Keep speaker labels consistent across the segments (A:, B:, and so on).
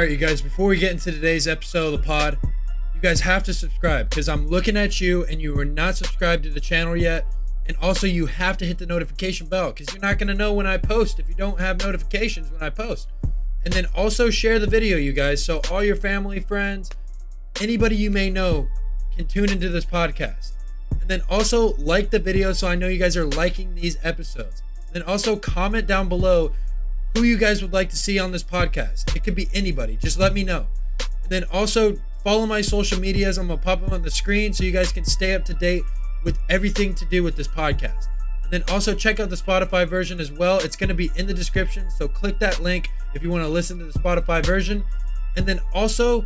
A: All right, you guys, before we get into today's episode of the pod, you guys have to subscribe because I'm looking at you and you are not subscribed to the channel yet. And also you have to hit the notification bell because you're not going to know when I post if you don't have notifications when I post. And then also share the video, you guys, so all your family, friends, anybody you may know can tune into this podcast. And then also like the video so I know you guys are liking these episodes. And then also comment down below who you guys would like to see on this podcast. It could be anybody. Just let me know. And then also follow my social medias. I'm going to pop them on the screen so you guys can stay up to date with everything to do with this podcast. And then also check out the Spotify version as well. It's going to be in the description. So click that link if you want to listen to the Spotify version. And then also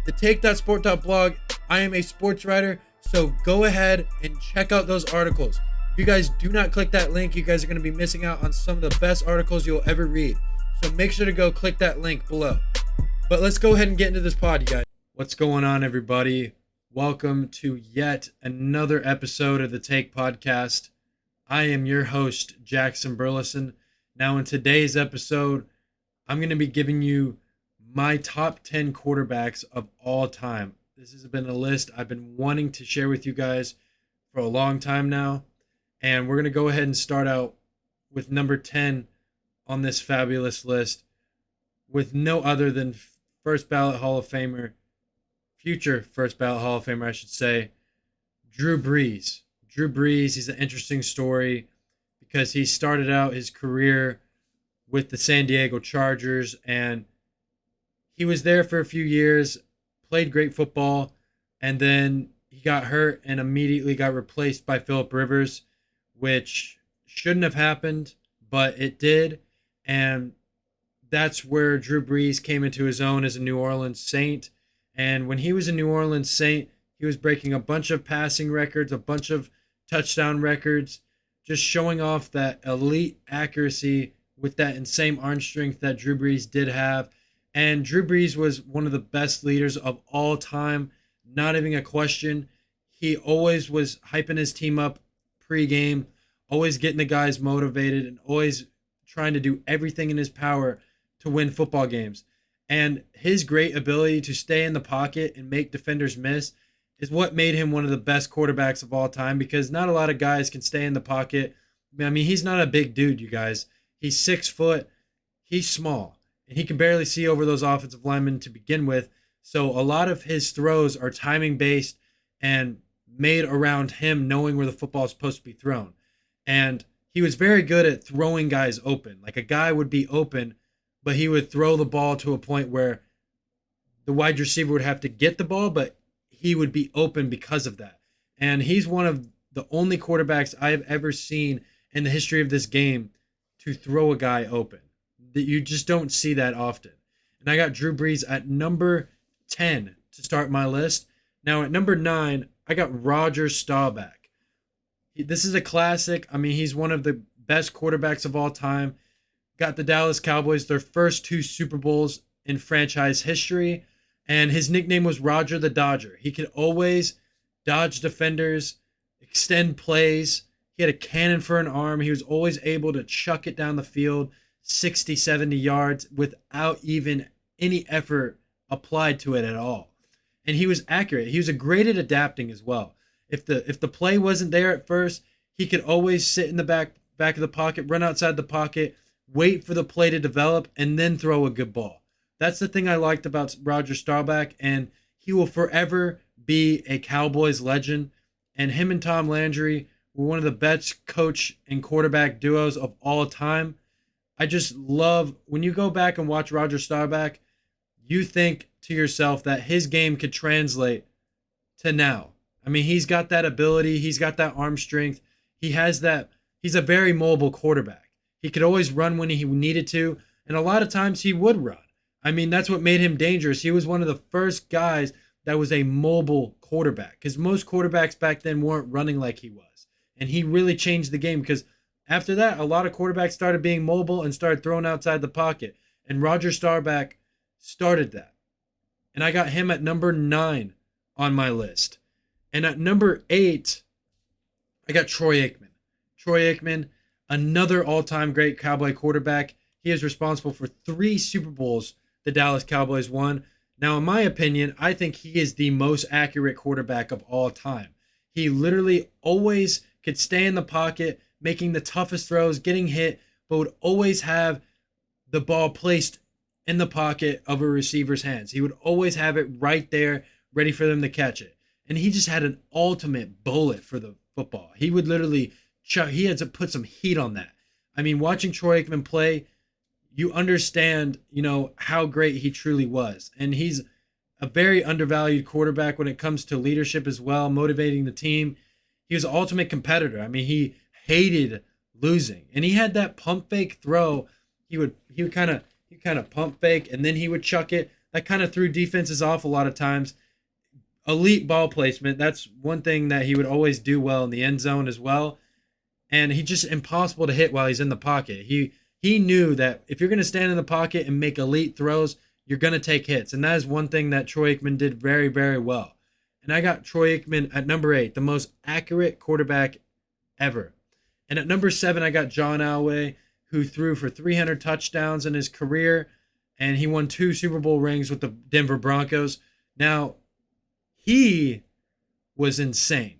A: the take.sport.blog. I am a sports writer. So go ahead and check out those articles. If you guys do not click that link, you guys are going to be missing out on some of the best articles you'll ever read. So make sure to go click that link below. But let's go ahead and get into this pod, you guys. What's going on, everybody? Welcome to yet another episode of the Take Podcast. I am your host, Jackson Burleson. Now, in today's episode, I'm going to be giving you my top 10 quarterbacks of all time. This has been a list I've been wanting to share with you guys for a long time now. And we're going to go ahead and start out with number 10 on this fabulous list with no other than first ballot Hall of Famer, future first ballot Hall of Famer, I should say, Drew Brees. Drew Brees, he's an interesting story because he started out his career with the San Diego Chargers and he was there for a few years, played great football, and then he got hurt and immediately got replaced by Phillip Rivers, which shouldn't have happened, but it did. And that's where Drew Brees came into his own as a New Orleans Saint. And when he was a New Orleans Saint, he was breaking a bunch of passing records, a bunch of touchdown records, just showing off that elite accuracy with that insane arm strength that Drew Brees did have. And Drew Brees was one of the best leaders of all time, not even a question. He always was hyping his team up pre-game, always getting the guys motivated and always trying to do everything in his power to win football games. And his great ability to stay in the pocket and make defenders miss is what made him one of the best quarterbacks of all time, because not a lot of guys can stay in the pocket. I mean, he's not a big dude, you guys. He's 6 foot. He's small. And he can barely see over those offensive linemen to begin with. So a lot of his throws are timing based and made around him knowing where the football is supposed to be thrown. And he was very good at throwing guys open. Like a guy would be open, but he would throw the ball to a point where the wide receiver would have to get the ball, but he would be open because of that. And he's one of the only quarterbacks I have ever seen in the history of this game to throw a guy open. That you just don't see that often. And I got Drew Brees at number 10 to start my list. Now at number 9, I got Roger Staubach. This is a classic. I mean, he's one of the best quarterbacks of all time. Got the Dallas Cowboys their first 2 Super Bowls in franchise history. And his nickname was Roger the Dodger. He could always dodge defenders, extend plays. He had a cannon for an arm. He was always able to chuck it down the field 60, 70 yards without even any effort applied to it at all. And he was accurate. He was great at adapting as well. If the play wasn't there at first, he could always sit in the back of the pocket, run outside the pocket, wait for the play to develop, and then throw a good ball. That's the thing I liked about Roger Staubach, and he will forever be a Cowboys legend. And him and Tom Landry were one of the best coach and quarterback duos of all time. I just love, when you go back and watch Roger Staubach, you think to yourself that his game could translate to now. I mean, he's got that ability. He's got that arm strength. He has that. He's a very mobile quarterback. He could always run when he needed to, and a lot of times he would run. I mean, that's what made him dangerous. He was one of the first guys that was a mobile quarterback, because most quarterbacks back then weren't running like he was. And he really changed the game, because after that, a lot of quarterbacks started being mobile and started throwing outside the pocket. And Roger Staubach started that. And I got him at number 9 on my list. And at number 8, I got Troy Aikman. Troy Aikman, another all-time great Cowboy quarterback. He is responsible for 3 Super Bowls the Dallas Cowboys won. Now, in my opinion, I think he is the most accurate quarterback of all time. He literally always could stay in the pocket, making the toughest throws, getting hit, but would always have the ball placed in the pocket of a receiver's hands. He would always have it right there, ready for them to catch it. And he just had an ultimate bullet for the football. He would literally, he had to put some heat on that. I mean, watching Troy Aikman play, you understand, how great he truly was. And he's a very undervalued quarterback when it comes to leadership as well, motivating the team. He was an ultimate competitor. I mean, he hated losing. And he had that pump fake throw. He would kind of pump fake and then he would chuck it. That kind of threw defenses off a lot of times. Elite ball placement. That's one thing that he would always do well in the end zone as well. And he's just impossible to hit while he's in the pocket. He knew that if you're going to stand in the pocket and make elite throws, you're going to take hits. And that is one thing that Troy Aikman did very, very well. And I got Troy Aikman at number 8, the most accurate quarterback ever. And at number 7, I got John Elway, who threw for 300 touchdowns in his career. And he won 2 Super Bowl rings with the Denver Broncos. Now, he was insane.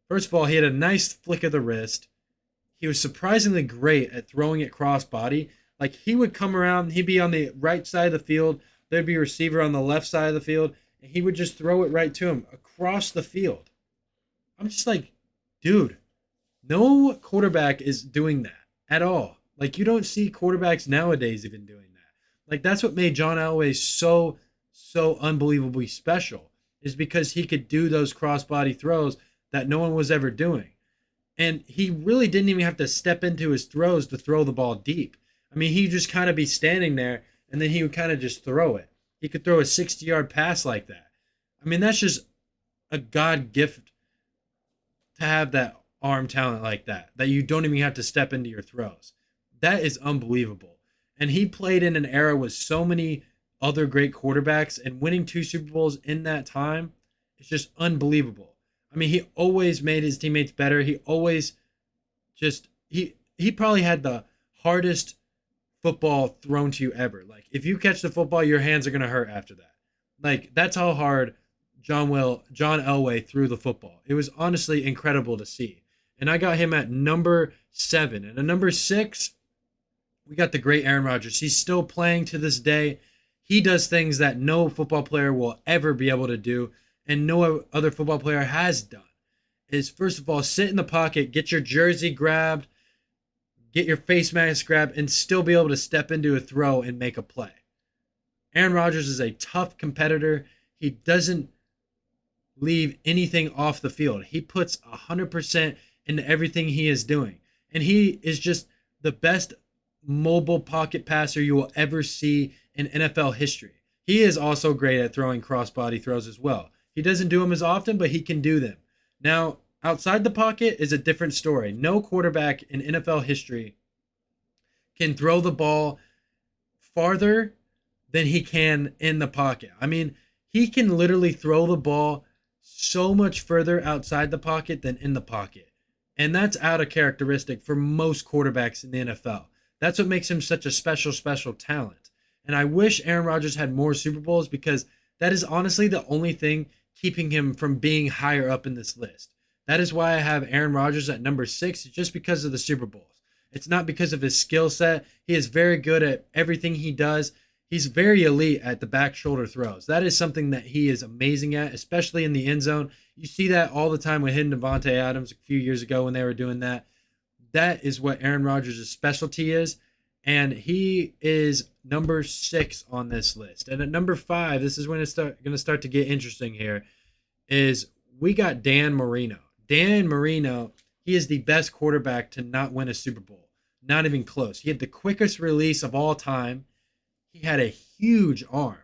A: First of all, he had a nice flick of the wrist. He was surprisingly great at throwing it cross-body. Like, he would come around, he'd be on the right side of the field, there'd be a receiver on the left side of the field, and he would just throw it right to him across the field. I'm just like, dude, no quarterback is doing that at all. Like, you don't see quarterbacks nowadays even doing that. Like, that's what made John Elway so unbelievably special, is because he could do those cross-body throws that no one was ever doing. And he really didn't even have to step into his throws to throw the ball deep. I mean, he'd just kind of be standing there, and then he would kind of just throw it. He could throw a 60-yard pass like that. I mean, that's just a God gift to have that arm talent like that you don't even have to step into your throws. That is unbelievable. And he played in an era with so many other great quarterbacks, and winning 2 Super Bowls in that time is just unbelievable. I mean, he always made his teammates better. He always just, he probably had the hardest football thrown to you ever. Like, if you catch the football, your hands are going to hurt after that. Like, that's how hard John Elway threw the football. It was honestly incredible to see. And I got him at number 7. And at number 6, we got the great Aaron Rodgers. He's still playing to this day. He does things that no football player will ever be able to do, and no other football player has done. Is, first of all, sit in the pocket, get your jersey grabbed, get your face mask grabbed, and still be able to step into a throw and make a play. Aaron Rodgers is a tough competitor. He doesn't leave anything off the field. He puts 100% into everything he is doing. And he is just the best mobile pocket passer you will ever see in NFL history. He is also great at throwing crossbody throws as well. He doesn't do them as often, but he can do them. Now, outside the pocket is a different story. No quarterback in NFL history can throw the ball farther than he can in the pocket. I mean, he can literally throw the ball so much further outside the pocket than in the pocket. And that's out of characteristic for most quarterbacks in the NFL. That's what makes him such a special talent. And I wish Aaron Rodgers had more Super Bowls, because that is honestly the only thing keeping him from being higher up in this list. That is why I have Aaron Rodgers at number 6, just because of the Super Bowls. It's not because of his skill set. He is very good at everything he does. He's very elite at the back shoulder throws. That is something that he is amazing at, especially in the end zone. You see that all the time with hitting Devontae Adams a few years ago when they were doing that. That is what Aaron Rodgers' specialty is. And he is number 6 on this list. And at number 5, this is when it's going to start to get interesting here, is we got Dan Marino. Dan Marino, he is the best quarterback to not win a Super Bowl. Not even close. He had the quickest release of all time. He had a huge arm.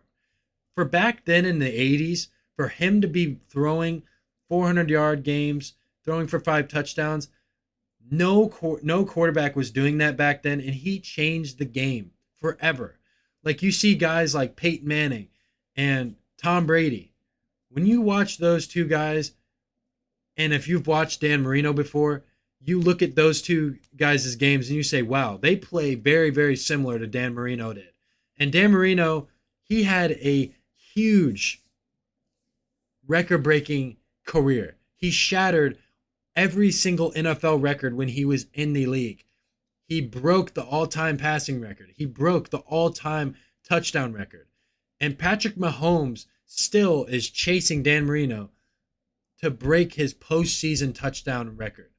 A: For back then in the 80s, for him to be throwing 400-yard games, throwing for 5 touchdowns, no quarterback was doing that back then, and he changed the game forever. Like, you see guys like Peyton Manning and Tom Brady. When you watch those two guys, and if you've watched Dan Marino before, you look at those two guys' games and you say, wow, they play very, very similar to Dan Marino did. And Dan Marino He had a huge record-breaking career. He shattered every single NFL record when he was in the league. He broke the all-time passing record. He broke the all-time touchdown record. And Patrick Mahomes still is chasing Dan Marino to break his postseason touchdown record.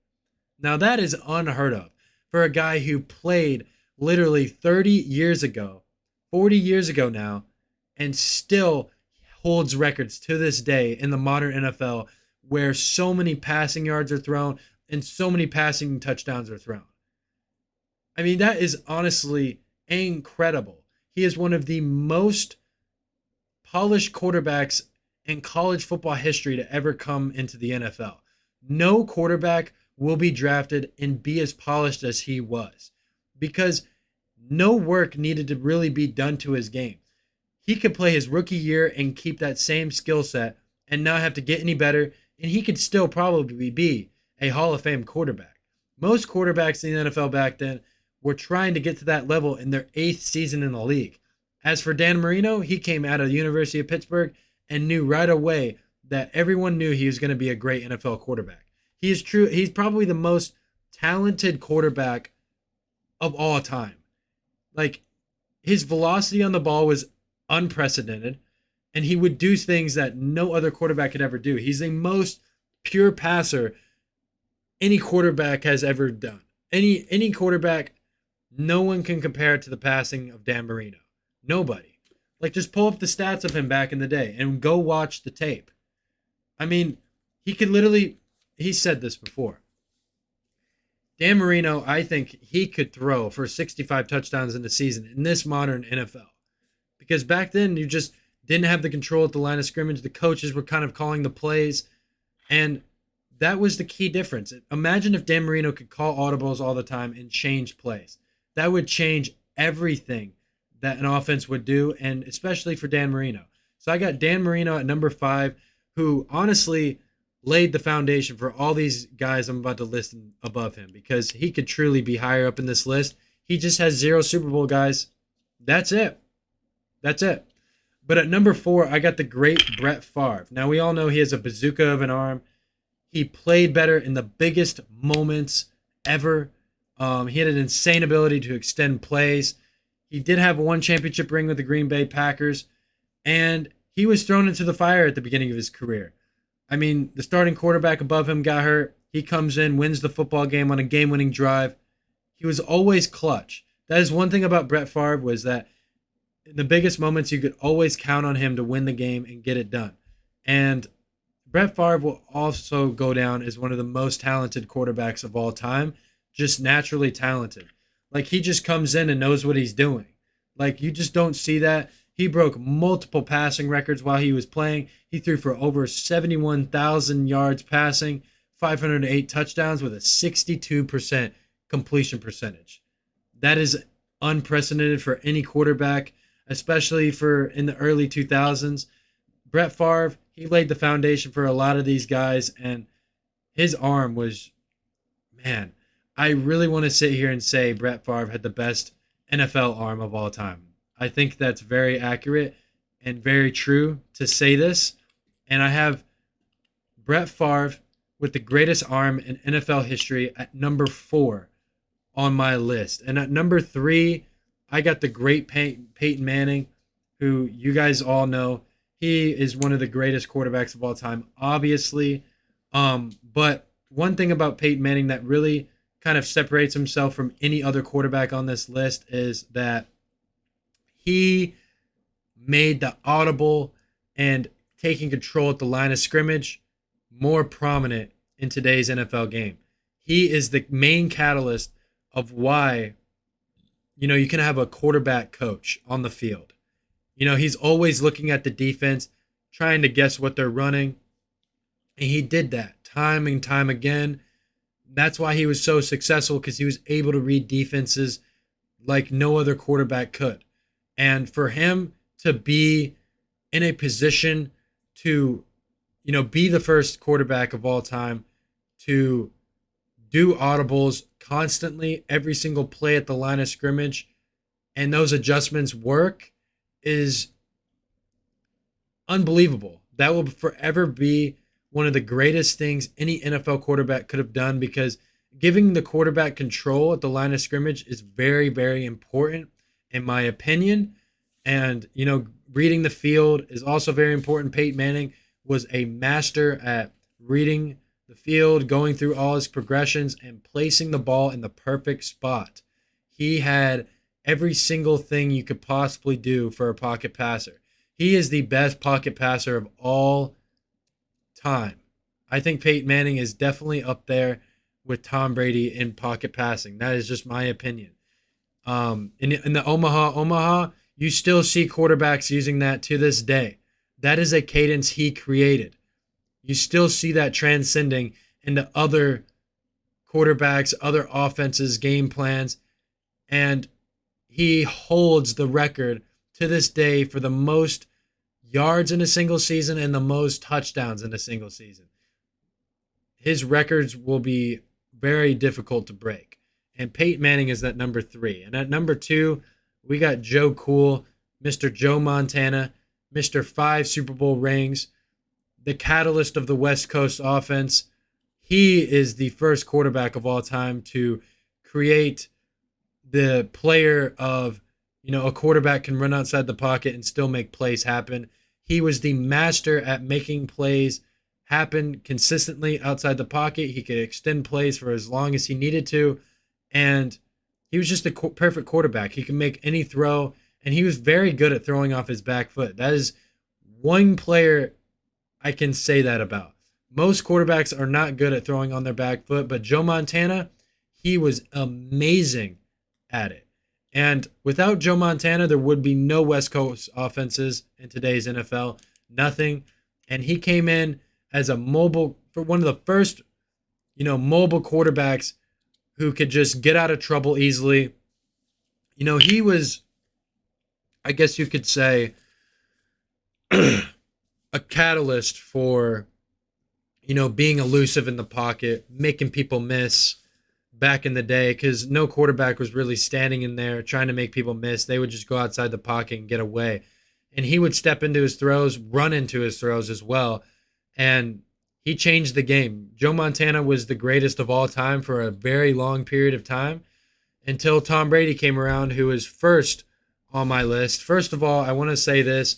A: Now that is unheard of for a guy who played literally 30 years ago, 40 years ago now, and still holds records to this day in the modern NFL where so many passing yards are thrown and so many passing touchdowns are thrown. I mean, that is honestly incredible. He is one of the most polished quarterbacks in college football history to ever come into the NFL. No quarterback will be drafted and be as polished as he was because no work needed to really be done to his game. He could play his rookie year and keep that same skill set and not have to get any better, and he could still probably be a Hall of Fame quarterback. Most quarterbacks in the NFL back then were trying to get to that level in their 8th season in the league. As for Dan Marino, he came out of the University of Pittsburgh and knew right away that everyone knew he was going to be a great NFL quarterback. He's probably the most talented quarterback of all time. Like, his velocity on the ball was unprecedented, and he would do things that no other quarterback could ever do. He's the most pure passer any quarterback has ever done. Any quarterback, no one can compare it to the passing of Dan Marino. Nobody. Like, just pull up the stats of him back in the day and go watch the tape. I mean, he could literally, he said this before. Dan Marino, I think he could throw for 65 touchdowns in the season in this modern NFL. Because back then, you just didn't have the control at the line of scrimmage. The coaches were kind of calling the plays. And that was the key difference. Imagine if Dan Marino could call audibles all the time and change plays. That would change everything that an offense would do, and especially for Dan Marino. So I got Dan Marino at number 5, who honestly laid the foundation for all these guys I'm about to list above him, because he could truly be higher up in this list. He just has 0 Super Bowl guys. That's it. That's it. But at number 4, I got the great Brett Favre. Now, we all know he has a bazooka of an arm. He played better in the biggest moments ever. He had an insane ability to extend plays. He did have 1 championship ring with the Green Bay Packers, and he was thrown into the fire at the beginning of his career. I mean, the starting quarterback above him got hurt. He comes in, wins the football game on a game-winning drive. He was always clutch. That is one thing about Brett Favre, was that in the biggest moments, you could always count on him to win the game and get it done. And Brett Favre will also go down as one of the most talented quarterbacks of all time, just naturally talented. Like, he just comes in and knows what he's doing. Like, you just don't see that. He broke multiple passing records while he was playing. He threw for over 71,000 yards passing, 508 touchdowns with a 62% completion percentage. That is unprecedented for any quarterback, especially for in the early 2000s. Brett Favre, he laid the foundation for a lot of these guys, and his arm was, man, I really want to sit here and say Brett Favre had the best NFL arm of all time. I think that's very accurate and very true to say this. And I have Brett Favre with the greatest arm in NFL history at number 4 on my list. And at number 3, I got the great Peyton Manning, who you guys all know. He is one of the greatest quarterbacks of all time, obviously. But one thing about Peyton Manning that really kind of separates himself from any other quarterback on this list is that he made the audible and taking control at the line of scrimmage more prominent in today's NFL game. He is the main catalyst of why, you can have a quarterback coach on the field. He's always looking at the defense, trying to guess what they're running. And he did that time and time again. That's why he was so successful, because he was able to read defenses like no other quarterback could. And for him to be in a position to, be the first quarterback of all time to do audibles constantly, every single play at the line of scrimmage, and those adjustments work, is unbelievable. That will forever be one of the greatest things any NFL quarterback could have done, because giving the quarterback control at the line of scrimmage is very, very important, in my opinion. And, reading the field is also very important. Peyton Manning was a master at reading the field, going through all his progressions, and placing the ball in the perfect spot. He had every single thing you could possibly do for a pocket passer. He is the best pocket passer of all time. I think Peyton Manning is definitely up there with Tom Brady in pocket passing. That is just my opinion. In the Omaha, you still see quarterbacks using that to this day. That is a cadence he created. You still see that transcending into other quarterbacks, other offenses, game plans, and he holds the record to this day for the most yards in a single season and the most touchdowns in a single season. His records will be very difficult to break. And Peyton Manning is at number 3. And at number 2, we got Joe Cool, Mr. Joe Montana, Mr. 5 Super Bowl rings, the catalyst of the West Coast offense. He is the first quarterback of all time to create the player of, a quarterback can run outside the pocket and still make plays happen. He was the master at making plays happen consistently outside the pocket. He could extend plays for as long as he needed to. And he was just a perfect quarterback. He could make any throw, and he was very good at throwing off his back foot. That is one player I can say that about. Most quarterbacks are not good at throwing on their back foot, but Joe Montana, he was amazing at it. And without Joe Montana, there would be no West Coast offenses in today's NFL. Nothing. And he came in as one of the first, mobile quarterbacks who could just get out of trouble easily. He was, I guess you could say, a catalyst for, being elusive in the pocket, making people miss back in the day, because no quarterback was really standing in there trying to make people miss. They would just go outside the pocket and get away. And he would step into his throws, run into his throws as well. And he changed the game. Joe Montana was the greatest of all time for a very long period of time, until Tom Brady came around, who is first on my list. First of all, I want to say this.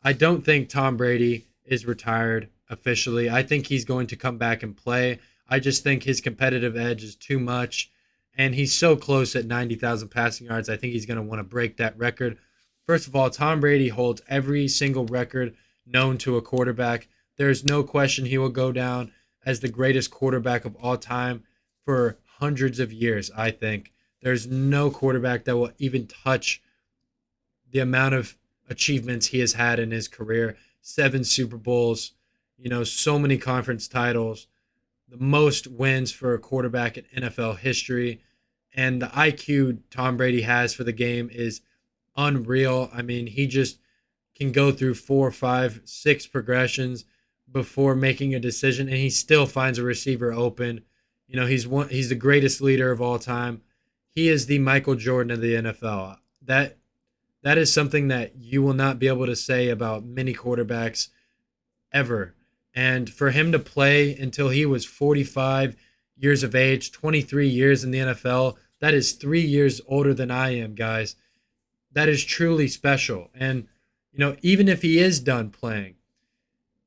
A: I don't think Tom Brady is retired officially. I think he's going to come back and play. I just think his competitive edge is too much, and he's so close at 90,000 passing yards. I think he's going to want to break that record. First of all, Tom Brady holds every single record known to a quarterback. There's no question he will go down as the greatest quarterback of all time for hundreds of years, I think. There's no quarterback that will even touch the amount of achievements he has had in his career. 7 Super Bowls, so many conference titles, the most wins for a quarterback in NFL history. And the IQ Tom Brady has for the game is unreal. I mean, he just can go through 4, 5, 6 progressions before making a decision, and he still finds a receiver open. He's the greatest leader of all time. He is the Michael Jordan of the NFL. That is something that you will not be able to say about many quarterbacks ever. And for him to play until he was 45 years of age, 23 years in the NFL, that is 3 years older than I am, guys. That is truly special. And, even if he is done playing,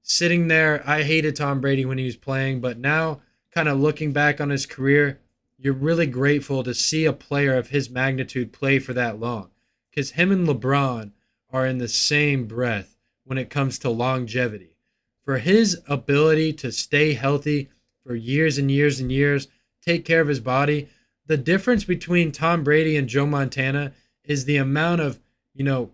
A: sitting there, I hated Tom Brady when he was playing, but now kind of looking back on his career, you're really grateful to see a player of his magnitude play for that long. Because him and LeBron are in the same breath when it comes to longevity. For his ability to stay healthy for years and years and years, take care of his body, the difference between Tom Brady and Joe Montana is the amount of,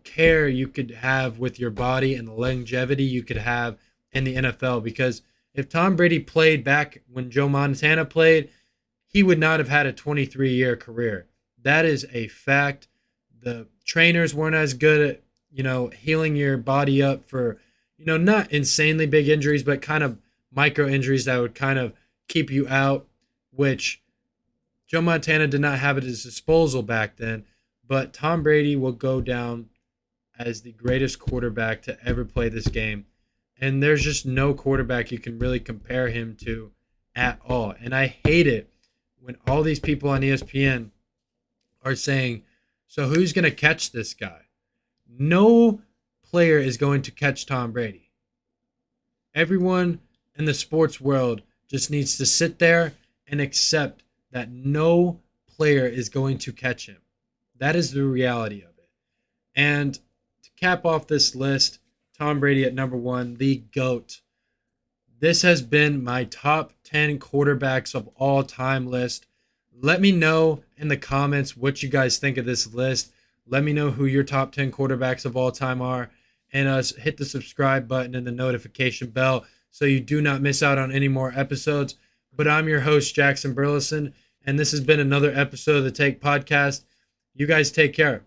A: care you could have with your body and the longevity you could have in the NFL. Because if Tom Brady played back when Joe Montana played, he would not have had a 23-year career. That is a fact. The trainers weren't as good at, healing your body up for, not insanely big injuries, but kind of micro injuries that would kind of keep you out, which Joe Montana did not have at his disposal back then. But Tom Brady will go down as the greatest quarterback to ever play this game. And there's just no quarterback you can really compare him to at all. And I hate it when all these people on ESPN are saying, so who's going to catch this guy? No player is going to catch Tom Brady. Everyone in the sports world just needs to sit there and accept that no player is going to catch him. That is the reality of it. And to cap off this list, Tom Brady at number 1, the GOAT. This has been my top 10 quarterbacks of all time list. Let me know in the comments what you guys think of this list. Let me know who your top 10 quarterbacks of all time are. And hit the subscribe button and the notification bell so you do not miss out on any more episodes. But I'm your host, Jackson Burleson, and this has been another episode of the Take Podcast. You guys take care.